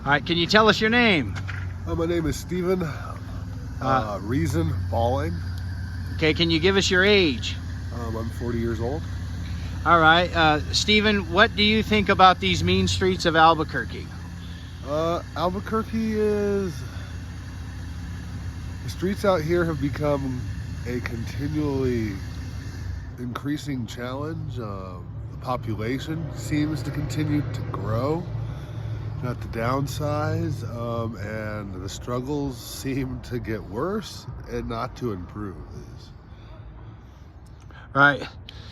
All right, can you tell us your name? My name is Stephen Reason Balling. Okay, can you give us your age? I'm 40 years old. All right, Stephen, what do you think about these mean streets of Albuquerque? Albuquerque is... The streets out here have become a continually increasing challenge. The population seems to continue to grow, not to downsize, and the struggles seem to get worse and not to improve. Right.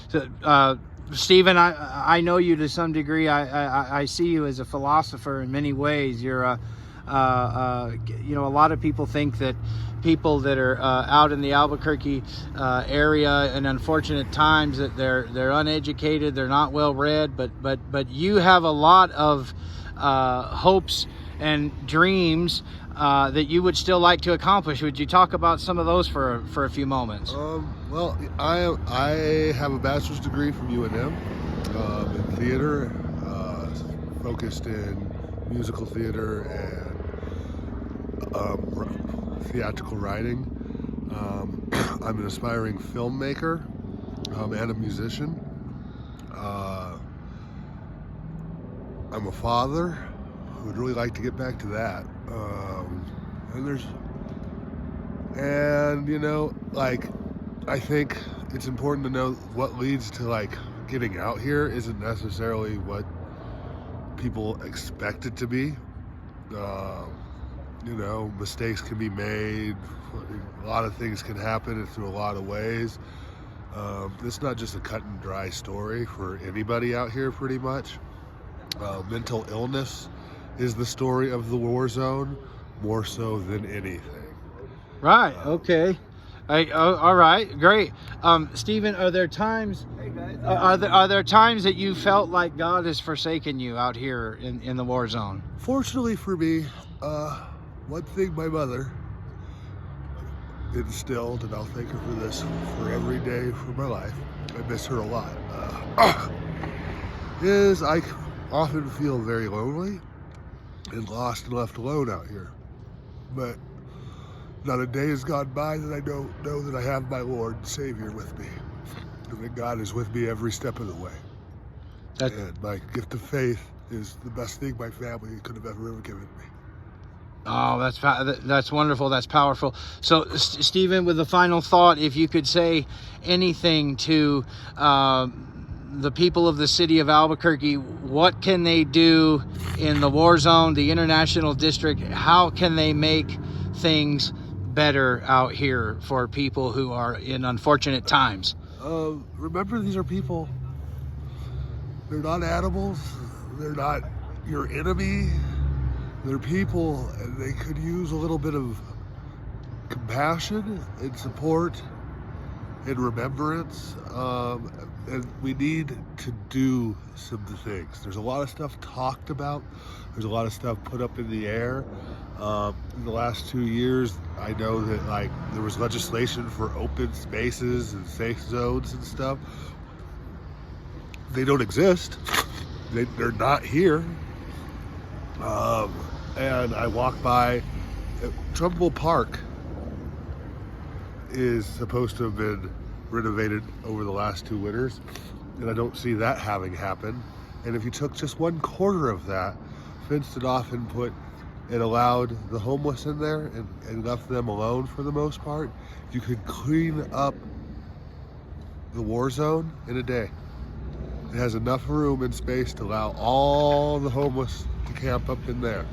So, Stephen, I know you to some degree. I see you as a philosopher in many ways. You're a lot of people think that people that are out in the Albuquerque area in unfortunate times, that they're uneducated, they're not well read, but you have a lot of hopes and dreams that you would still like to accomplish. Would you talk about some of those for a few moments? Well, I have a bachelor's degree from UNM in theater, focused in musical theater and theatrical writing. I'm an aspiring filmmaker and a musician. I'm a father who would really like to get back to that. I think it's important to know what leads to getting out here isn't necessarily what people expect it to be. Mistakes can be made. A lot of things can happen through a lot of ways. It's not just a cut and dry story for anybody out here, pretty much. Mental illness is the story of the war zone, more so than anything. Right. Okay. All right. Great. Stephen, are there times? Are there times that you felt like God has forsaken you out here in the war zone? Fortunately for me, one thing my mother instilled, and I'll thank her for this for every day for my life, I miss her a lot, is I often feel very lonely and lost and left alone out here. But not a day has gone by that I don't know that I have my Lord and Savior with me, and that God is with me every step of the way. And my gift of faith is the best thing my family could have ever given me. Oh, that's wonderful. That's powerful. So, Stephen, with the final thought, if you could say anything to the people of the city of Albuquerque, what can they do in the war zone, the international district? How can they make things better out here for people who are in unfortunate times? Remember, these are people. They're not animals. They're not your enemy. They're people, and they could use a little bit of compassion and support and remembrance. And we need to do some things. There's a lot of stuff talked about. There's a lot of stuff put up in the air. In the last 2 years, I know that there was legislation for open spaces and safe zones and stuff. They don't exist. They're not here. And I walk by. Trumbull Park is supposed to have been renovated over the last 2 winters, and I don't see that having happened. And if you took just 1/4 of that, fenced it off and allowed the homeless in there and left them alone for the most part, you could clean up the war zone in a day. It has enough room and space to allow all the homeless to camp up in there.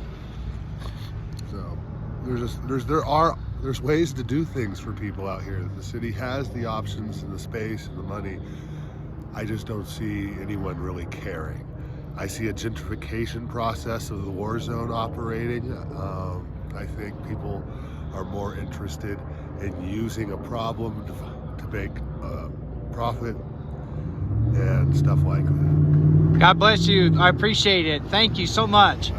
So there's ways to do things for people out here. The city has the options and the space and the money. I just don't see anyone really caring. I see a gentrification process of the war zone operating. I think people are more interested in using a problem to make profit and stuff like that. God bless you. I appreciate it. Thank you so much.